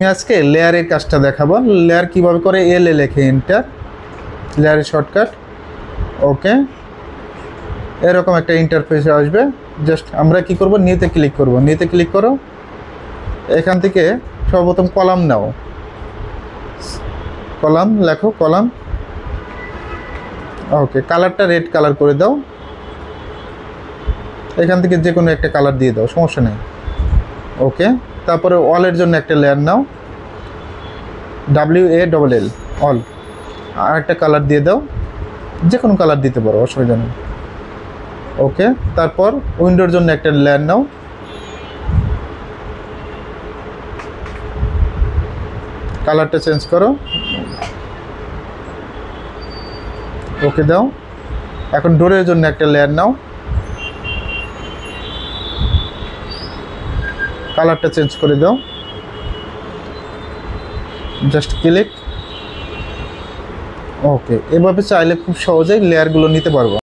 আমি আজকে লেয়ারের কাজটা দেখাবো। লেয়ার কিভাবে করে এল এ লেখে এন্টার, লেয়ারের শর্টকাট। ওকে, এরকম একটা ইন্টারফেস আসবে। জাস্ট আমরা কি করব, নিউতে ক্লিক করব। নিউতে ক্লিক করো, এখান থেকে সর্বপ্রথম কলাম নাও, কলাম লেখো, কলাম। ওকে, কালারটা রেড কালার করে দাও। এখান থেকে যে কোনো একটা কালার দিয়ে দাও, সমস্যা নেই। ওকে, তারপরে অলের জন্য একটা লেয়ার নাও, WALL, অল। আর একটা কালার দিয়ে দাও, যে কোনো কালার দিতে পারো, অসুবিধা নেই। ওকে, তারপর উইন্ডোর জন্য একটা লেয়ার নাও, কালারটা চেঞ্জ করো। ওকে দাও। এখন ডোরের জন্য একটা লেয়ার নাও, কালারটা চেঞ্জ করে দাও। Just click. ওকে, এভাবে চাইলে খুব সহজেই লেয়ারগুলো নিতে পারবো।